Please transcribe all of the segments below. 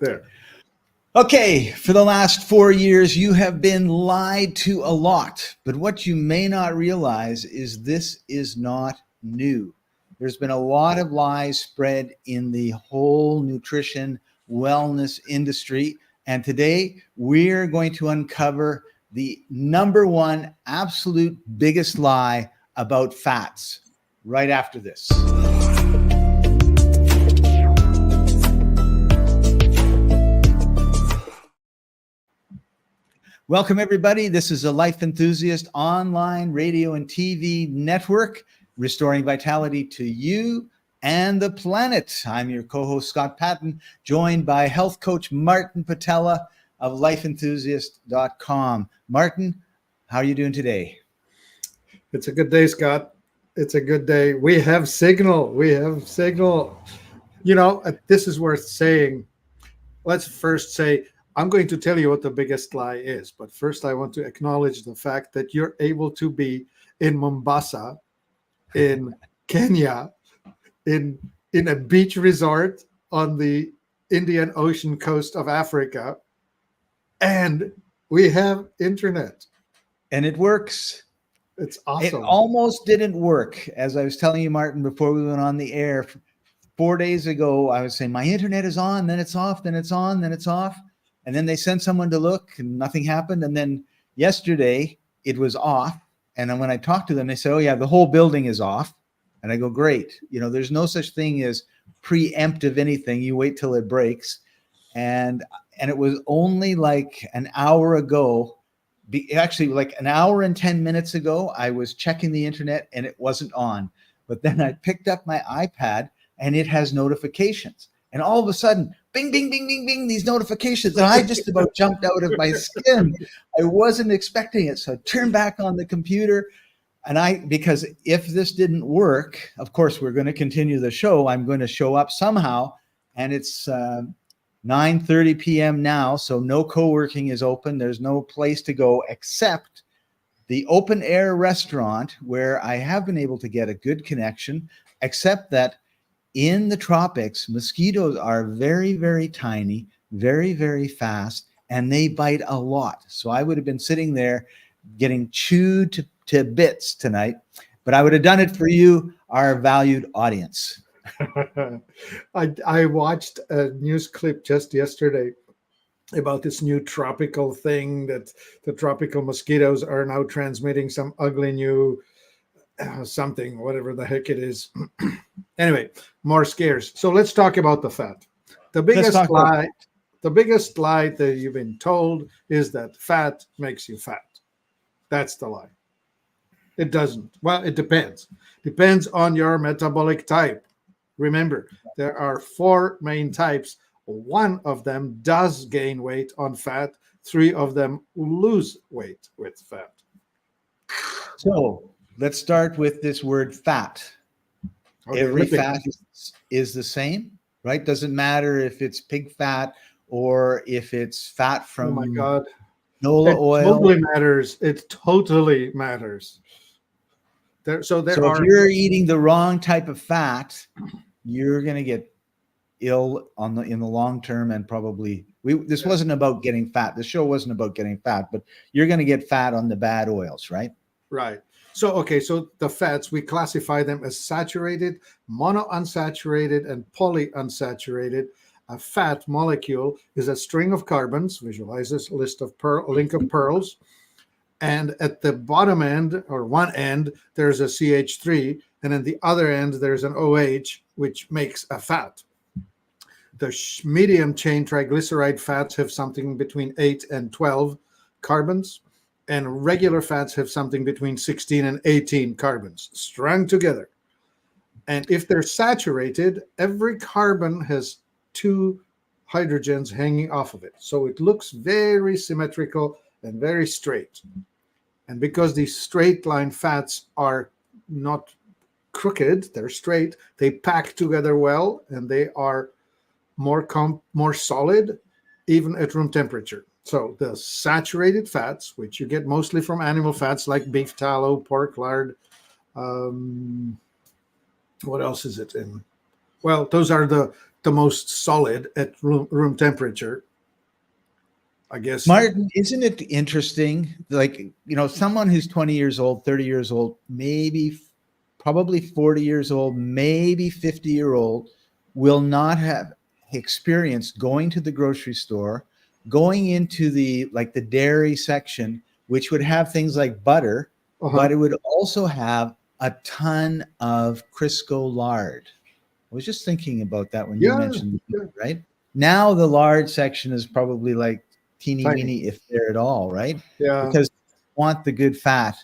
There. Okay, for the last 4 years, you have been lied to a lot. But what you may not realize is this is not new. There's been a lot of lies spread in the whole nutrition wellness industry. And today we're going to uncover the number one absolute biggest lie about fats right after this. Welcome, everybody. This is a Life Enthusiast online radio and TV network, restoring vitality to you and the planet. I'm your co-host, Scott Paton, joined by health coach Martin Pytela of lifeenthusiast.com. Martin, how are you doing today? It's a good day, Scott. It's a good day. We have signal. You know, this is worth saying. Let's first say, I'm going to tell you what the biggest lie is. But first, I want to acknowledge the fact that you're able to be in Mombasa, in Kenya, in a beach resort on the Indian Ocean coast of Africa, and we have internet. And it works. It's awesome. It almost didn't work. As I was telling you, Martin, before we went on the air, 4 days ago, I was saying my internet is on, then it's off, then it's on, then it's off. And then they sent someone to look and nothing happened. And then yesterday it was off. And then when I talked to them, they said, oh yeah, the whole building is off. And I go, great. You know, there's no such thing as preemptive anything. You wait till it breaks. And it was only like an hour ago, actually like an hour and 10 minutes ago, I was checking the internet and it wasn't on. But then I picked up my iPad and it has notifications. And all of a sudden, bing, bing, bing, bing, bing, these notifications. And I just about jumped out of my skin. I wasn't expecting it. So I turned back on the computer. And because if this didn't work, of course, we're going to continue the show. I'm going to show up somehow. And it's 9:30 p.m. now. So no co-working is open. There's no place to go except the open air restaurant where I have been able to get a good connection, except that in the tropics, mosquitoes are very, very tiny, very, very fast, and they bite a lot. So I would have been sitting there getting chewed to bits tonight, but I would have done it for you, our valued audience. I watched a news clip just yesterday about this new tropical thing that the tropical mosquitoes are now transmitting some ugly new something, whatever the heck it is. Anyway, more scares. So let's talk about the fat. The biggest lie that you've been told is that fat makes you fat. That's the lie. It doesn't. Well, it depends. Depends on your metabolic type. Remember, there are 4 main types. 1 of them does gain weight on fat. 3 of them lose weight with fat. So let's start with this word fat. Okay, every fat is the same, right? Doesn't matter if it's pig fat or if it's fat from canola oil. Totally matters. It totally matters. So if you're eating the wrong type of fat, you're going to get ill in the long term, and probably this wasn't about getting fat. The show wasn't about getting fat, but you're going to get fat on the bad oils, right? Right. So the fats, we classify them as saturated, monounsaturated, and polyunsaturated. A fat molecule is a string of carbons. Visualize this link of pearls. And at the bottom end, or one end, there's a CH3. And at the other end, there's an OH, which makes a fat. The medium chain triglyceride fats have something between 8 and 12 carbons. And regular fats have something between 16 and 18 carbons strung together. And if they're saturated, every carbon has 2 hydrogens hanging off of it. So it looks very symmetrical and very straight. And because these straight line fats are not crooked, they're straight, they pack together well, and they are more solid, even at room temperature. So the saturated fats, which you get mostly from animal fats like beef tallow, pork lard, what else is it in? Well, those are the most solid at room temperature, I guess. Martin, isn't it interesting? Like, someone who's 20 years old, 30 years old, maybe probably 40 years old, maybe 50-year-old will not have experienced going to the grocery store, going into the dairy section, which would have things like butter, Uh-huh. but it would also have a ton of Crisco lard. I was just thinking about that when you Yeah, mentioned, yeah, right? Now the lard section is probably like teeny tiny. weeny, if there at all, right? Yeah, Because we want the good fat.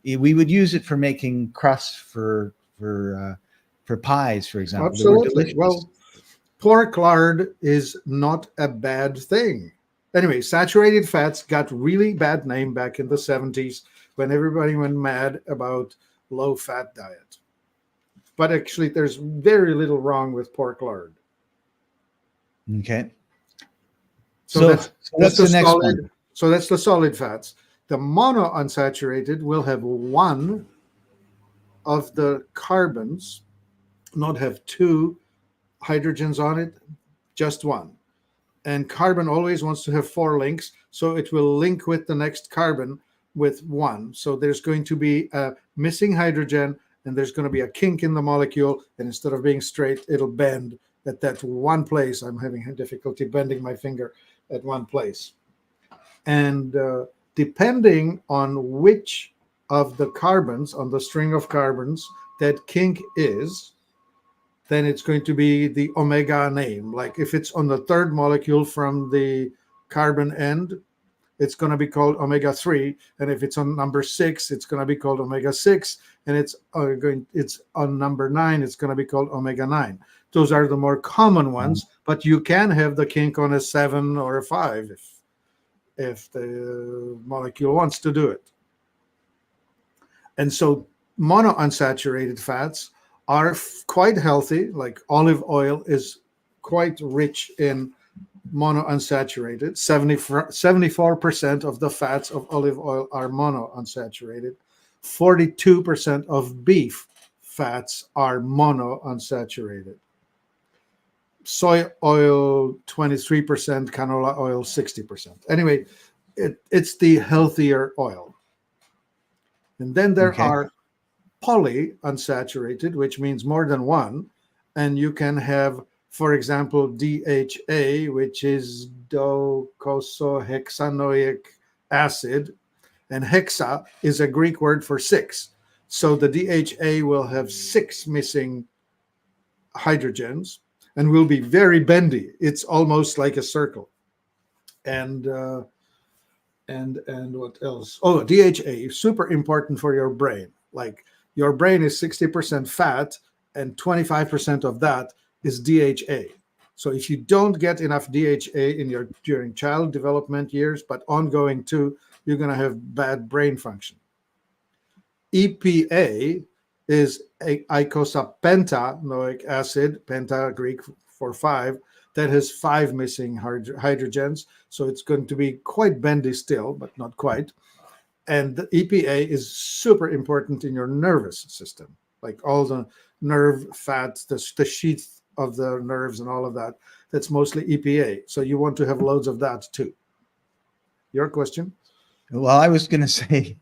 We would use it for making crusts for pies, for example. They were absolutely. delicious. Well, pork lard is not a bad thing. Anyway, saturated fats got really bad name back in the 70s when everybody went mad about low fat diet. But actually, there's very little wrong with pork lard. Okay. So So, that's so that's what's the the next solid. one? So that's the solid fats. The monounsaturated will have one of the carbons, not have two hydrogens on it, just one. And carbon always wants to have four links, so it will link with the next carbon with one. So there's going to be a missing hydrogen, and there's going to be a kink in the molecule, and instead of being straight, it'll bend at that one place. I'm having difficulty bending my finger at one place. And depending on which of the carbons on the string of carbons that kink is, then it's going to be the omega name. Like if it's on the third molecule from the carbon end, it's going to be called omega 3. And if it's on number 6, it's going to be called omega 6. And it's on number 9, it's going to be called omega 9. Those are the more common ones, but you can have the kink on a 7 or a 5 if the molecule wants to do it. And so monounsaturated fats are quite healthy. Like olive oil is quite rich in monounsaturated. 74% of the fats of olive oil are monounsaturated. 42% of beef fats are monounsaturated. Soy oil 23%, canola oil 60%. Anyway, it's the healthier oil. And then there Okay. are polyunsaturated, which means more than one. And you can have, for example, DHA, which is docosahexaenoic acid. And hexa is a Greek word for 6. So the DHA will have 6 missing hydrogens and will be very bendy. It's almost like a circle. And what else? Oh, DHA, super important for your brain. Like your brain is 60% fat, and 25% of that is DHA. So if you don't get enough DHA in your during child development years, but ongoing too, you're going to have bad brain function. EPA is eicosapentaenoic acid, penta Greek for 5, that has 5 missing hydrogens. So it's going to be quite bendy still, but not quite. And the EPA is super important in your nervous system, like all the nerve fats, the sheath of the nerves and all of that. That's mostly EPA. So you want to have loads of that too. Your question? Well, I was going to say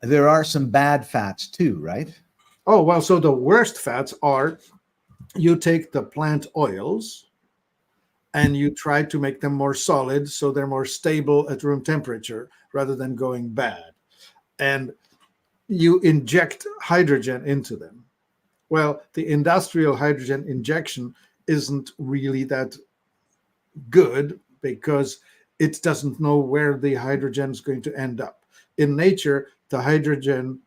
there are some bad fats too, right? Oh, well, so the worst fats are you take the plant oils and you try to make them more solid so they're more stable at room temperature rather than going bad. And you inject hydrogen into them. Well, the industrial hydrogen injection isn't really that good because it doesn't know where the hydrogen is going to end up. In nature, the hydrogen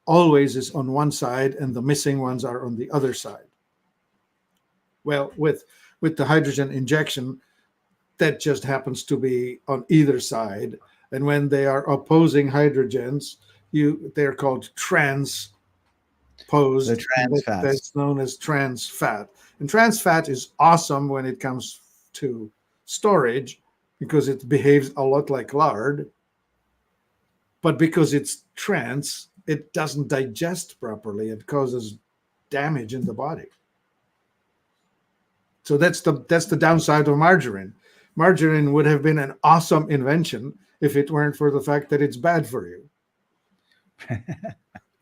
always is on one side and the missing ones are on the other side. Well, with the hydrogen injection, that just happens to be on either side. And when they are opposing hydrogens, they're called transposed. The trans fats. That's known as trans fat. And trans fat is awesome when it comes to storage because it behaves a lot like lard. But because it's trans, it doesn't digest properly. It causes damage in the body. So that's the downside of margarine. Margarine would have been an awesome invention if it weren't for the fact that it's bad for you.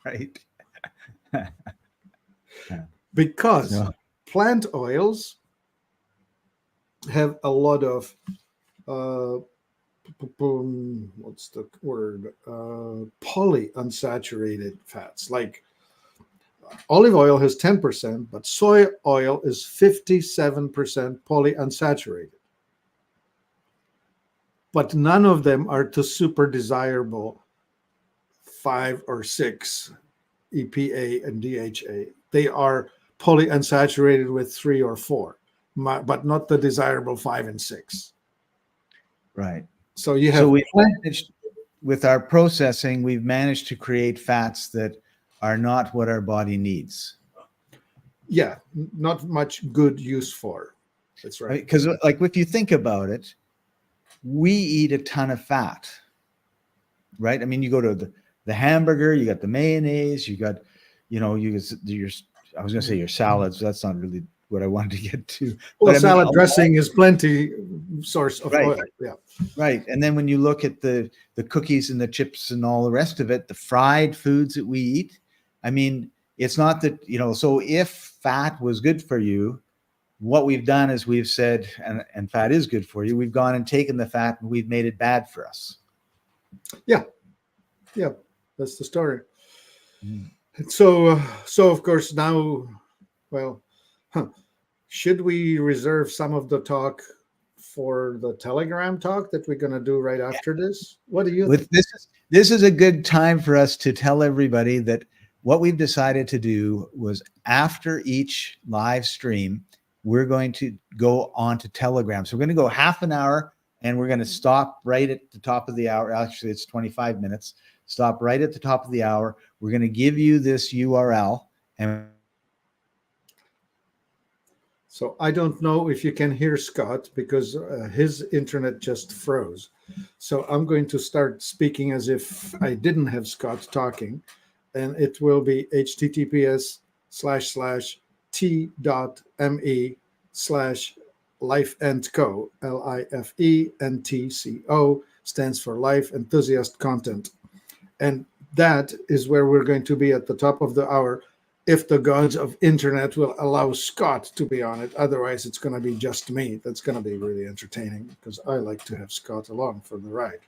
Right. Because So, plant oils have a lot of what's the word? Polyunsaturated fats. Like olive oil has 10%, but soy oil is 57% polyunsaturated. But none of them are the super desirable 5 or 6 EPA and DHA. They are polyunsaturated with 3 or 4, but not the desirable 5 and 6. right. So you have So we managed, with our processing, we've managed to create fats that are not what our body needs. yeah, not much good use for. That's right. Because like if you think about it, we eat a ton of fat, right? I mean, you go to the hamburger, you got the mayonnaise, you got, you know, I was going to say your salads. That's not really what I wanted to get to. Well, But salad dressing is plenty source of Right. oil. Yeah. Right. And then when you look at the cookies and the chips and all the rest of it, the fried foods that we eat, I mean, it's not that, you know, so if fat was good for you, what we've done is we've said, and fat is good for you, we've gone and taken the fat and we've made it bad for us. Yeah. Yeah. That's the story. Mm. So of course now, well, should we reserve some of the talk for the Telegram talk that we're going to do right after this? What do you think? This is a good time for us to tell everybody that what we've decided to do was after each live stream, we're going to go on to Telegram. So we're going to go half an hour and we're going to stop right at the top of the hour. Actually, it's 25 minutes. Stop right at the top of the hour. We're going to give you this URL. And so I don't know if you can hear Scott because his internet just froze. So I'm going to start speaking as if I didn't have Scott talking. And it will be https://t.me/lifeentco, LIFENTCO, stands for Life Enthusiast Content. And that is where we're going to be at the top of the hour, if the gods of internet will allow Scott to be on it. Otherwise, it's going to be just me. That's going to be really entertaining because I like to have Scott along for the ride.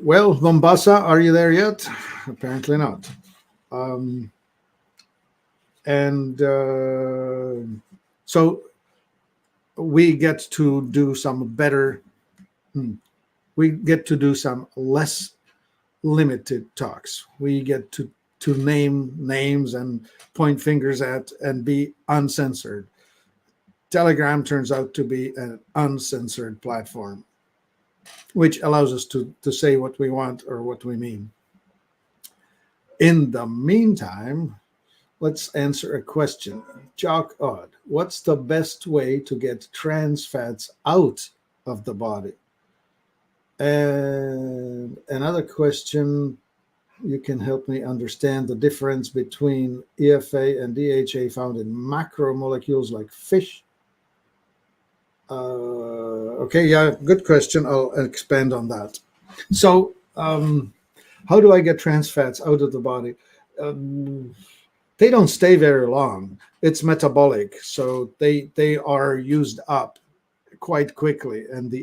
Well, Mombasa, are you there yet? Apparently not. So we get to do some better, we get to do some less limited talks. We get to name names and point fingers at and be uncensored. Telegram turns out to be an uncensored platform, which allows us to say what we want or what we mean. In the meantime, let's answer a question. Jock Odd, what's the best way to get trans fats out of the body? And another question, you can help me understand the difference between EFA and DHA found in macromolecules like fish. Okay, yeah, good question. I'll expand on that. So, how do I get trans fats out of the body? They don't stay very long. It's metabolic, so they are used up quite quickly, and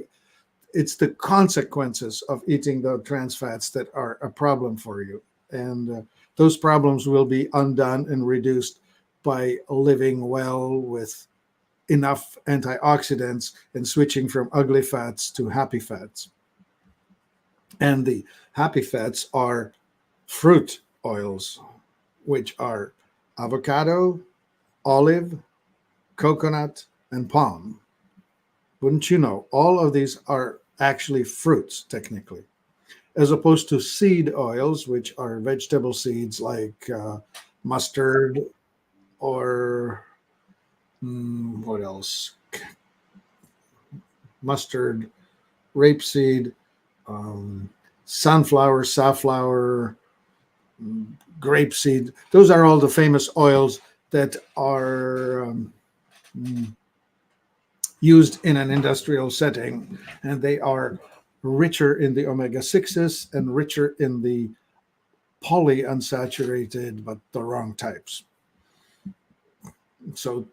it's the consequences of eating the trans fats that are a problem for you, and those problems will be undone and reduced by living well with enough antioxidants and switching from ugly fats to happy fats. And the happy fats are fruit oils, which are avocado, olive, coconut, and palm. Wouldn't you know, all of these are actually fruits, technically, as opposed to seed oils, which are vegetable seeds like mustard or what else? Mustard, rapeseed, sunflower, safflower, grapeseed. Those are all the famous oils that are used in an industrial setting, and they are richer in the omega-6s and richer in the polyunsaturated, but the wrong types. So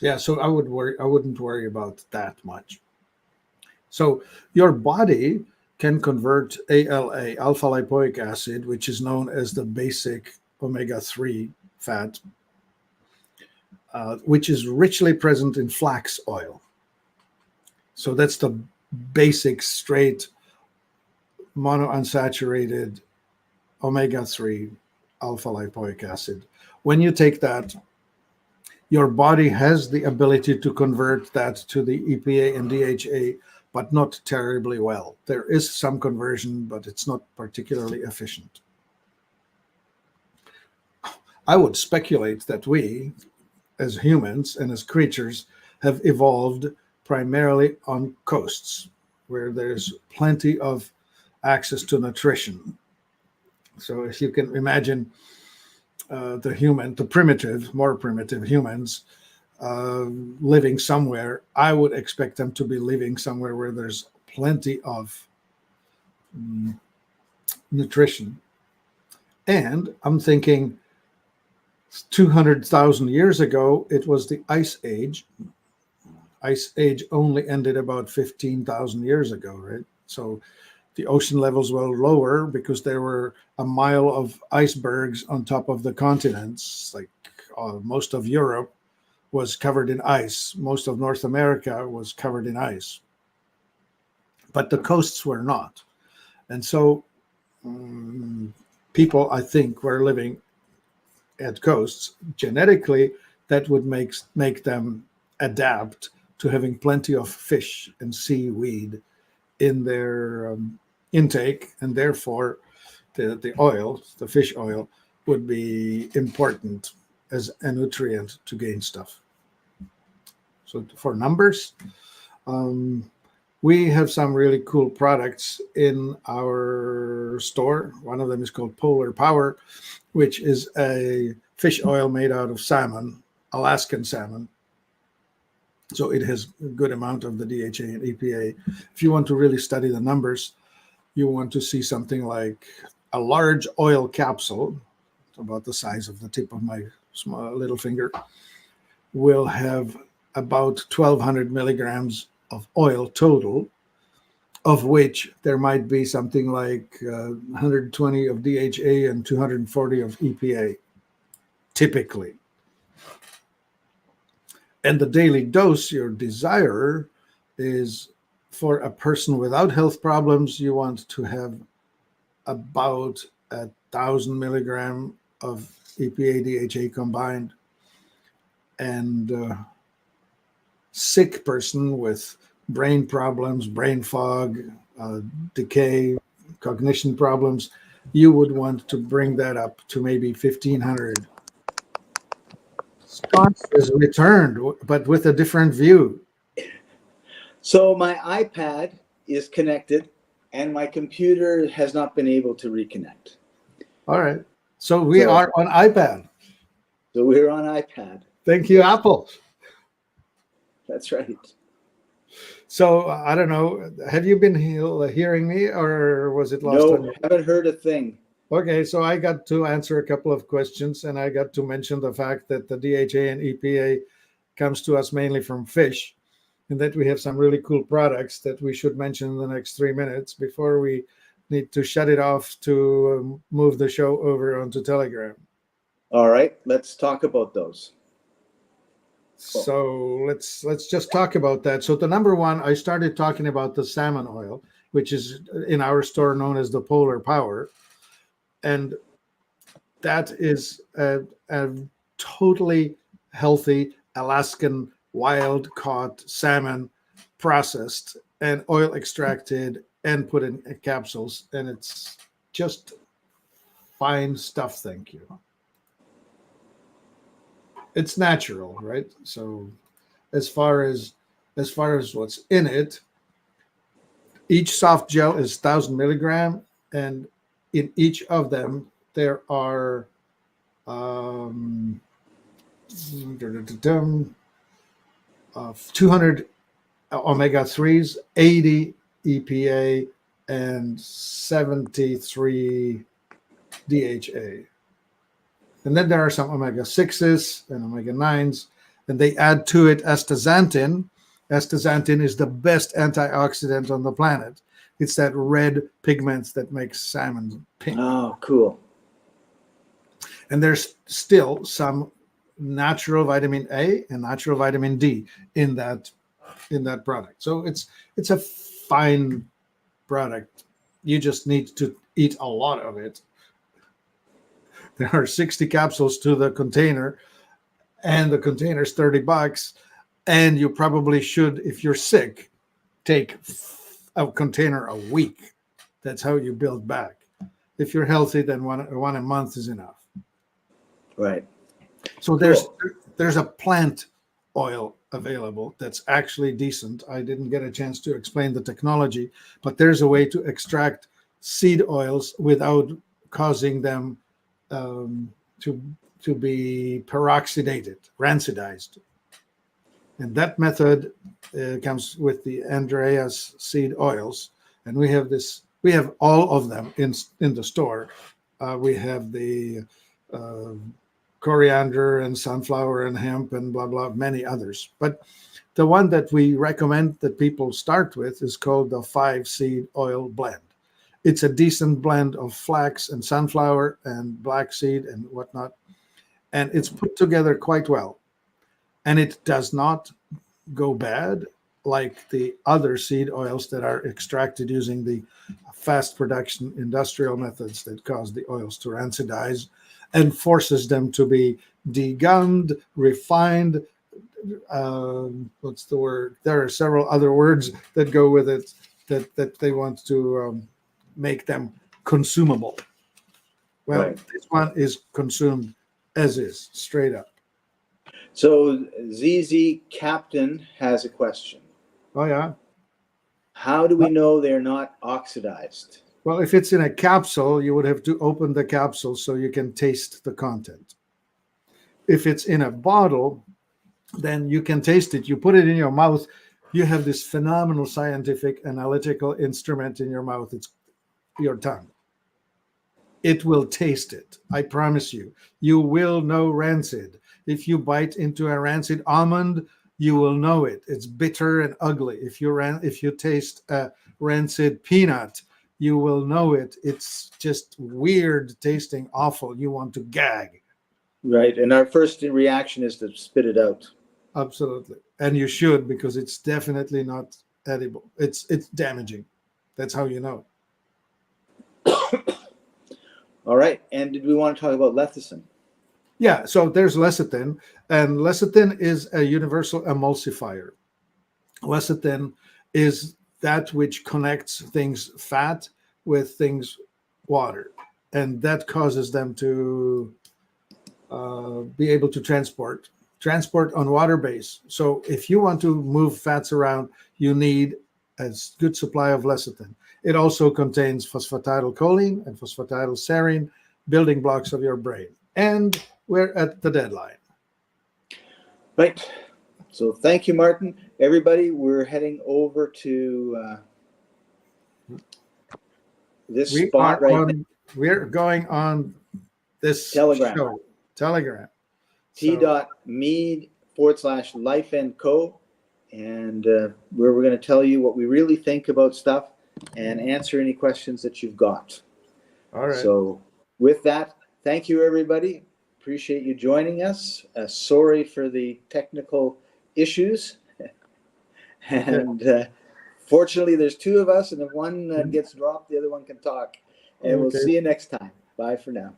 yeah, so I wouldn't worry about that much. So your body can convert ALA, alpha lipoic acid, which is known as the basic omega-3 fat, which is richly present in flax oil. So that's the basic straight monounsaturated omega-3 alpha lipoic acid. When you take that, your body has the ability to convert that to the EPA and DHA, but not terribly well. There is some conversion, but it's not particularly efficient. I would speculate that we, as humans and as creatures, have evolved primarily on coasts where there's plenty of access to nutrition. So if you can imagine the more primitive humans living somewhere, I would expect them to be living somewhere where there's plenty of nutrition. And I'm thinking 200,000 years ago, it was the Ice Age. Ice Age only ended about 15,000 years ago, right? So the ocean levels were lower because there were a mile of icebergs on top of the continents. Like most of Europe was covered in ice. Most of North America was covered in ice. But the coasts were not. And so people, I think, were living at coasts. Genetically, that would make them adapt to having plenty of fish and seaweed in their intake, and therefore the fish oil, would be important as a nutrient to gain stuff. So for numbers, we have some really cool products in our store. One of them is called Polar Power, which is a fish oil made out of salmon, Alaskan salmon. So it has a good amount of the DHA and EPA. If you want to really study the numbers, you want to see something like a large oil capsule, about the size of the tip of my small little finger, will have about 1,200 milligrams of oil total, of which there might be something like 120 of DHA and 240 of EPA, typically. And the daily dose, your desire, is for a person without health problems, you want to have about 1,000 milligram of EPA, DHA combined. And sick person with brain problems, brain fog, decay, cognition problems, you would want to bring that up to maybe 1,500. Scott is returned, but with a different view. So my iPad is connected and my computer has not been able to reconnect. All right. So we are on iPad. So we're on iPad. Thank you, Apple. That's right. So I don't know. Have you been hearing me, or was it lost on you? No, haven't heard a thing. Okay, so I got to answer a couple of questions, and I got to mention the fact that the DHA and EPA comes to us mainly from fish, and that we have some really cool products that we should mention in the next 3 minutes before we need to shut it off to move the show over onto Telegram. All right, let's talk about those. So let's just talk about that. So the number one, I started talking about the salmon oil, which is in our store known as the Polar Power. And that is a totally healthy Alaskan wild-caught salmon, processed and oil extracted and put in capsules. And it's just fine stuff, thank you. It's natural, right? So as far as what's in it, Each soft gel is 1,000 milligram, and in each of them there are 200 omega-3s, 80 EPA, and 73 DHA. And then there are some omega-6s and omega-9s, and they add to it astaxanthin. Astaxanthin is the best antioxidant on the planet. It's that red pigment that makes salmon pink. Oh, cool. And there's still some natural vitamin A and natural vitamin D in that product. So it's a fine product. You just need to eat a lot of it. There are 60 capsules to the container, and the container's $30. And you probably should, if you're sick, take a container a week. That's how you build back. If you're healthy, then one a month is enough. Right. So there's a plant oil available that's actually decent. I didn't get a chance to explain the technology, but there's a way to extract seed oils without causing them to be peroxidated, rancidized. And that method comes with the Andreas seed oils, and we have all of them in the store. We have the coriander and sunflower and hemp and blah blah, many others. But the one that we recommend that people start with is called the 5-seed oil blend. It's a decent blend of flax and sunflower and black seed and whatnot, and it's put together quite well. And it does not go bad like the other seed oils that are extracted using the fast production industrial methods that cause the oils to rancidize and forces them to be degummed, refined. What's the word? There are several other words that go with it that they want to make them consumable. Well, Right. This one is consumed as is, straight up. So ZZ Captain has a question. Oh, yeah. How do we know they're not oxidized? Well, if it's in a capsule, you would have to open the capsule so you can taste the content. If it's in a bottle, then you can taste it. You put it in your mouth. You have this phenomenal scientific analytical instrument in your mouth. It's your tongue. It will taste it. I promise you. You will know rancid. If you bite into a rancid almond, you will know it. It's bitter and ugly. If you taste a rancid peanut, you will know it. It's just weird tasting, awful. You want to gag. Right. And our first reaction is to spit it out. Absolutely. And you should, because it's definitely not edible. It's damaging. That's how you know. All right. And did we want to talk about lecithin? Yeah, so there's lecithin, and lecithin is a universal emulsifier. Lecithin is that which connects things fat with things water, and that causes them to be able to transport on water base. So if you want to move fats around, you need a good supply of lecithin. It also contains phosphatidylcholine and phosphatidylserine, building blocks of your brain. And we're at the deadline. Right. So thank you, Martin. Everybody, we're heading over to this spot right now. We're going on this Telegram. show. Telegram. t.me/life&co, and where we're going to tell you what we really think about stuff and answer any questions that you've got. All right. So with that, thank you, everybody. Appreciate you joining us. Sorry for the technical issues. And fortunately, there's two of us, and if one gets dropped, the other one can talk. And we'll see you next time. Bye for now.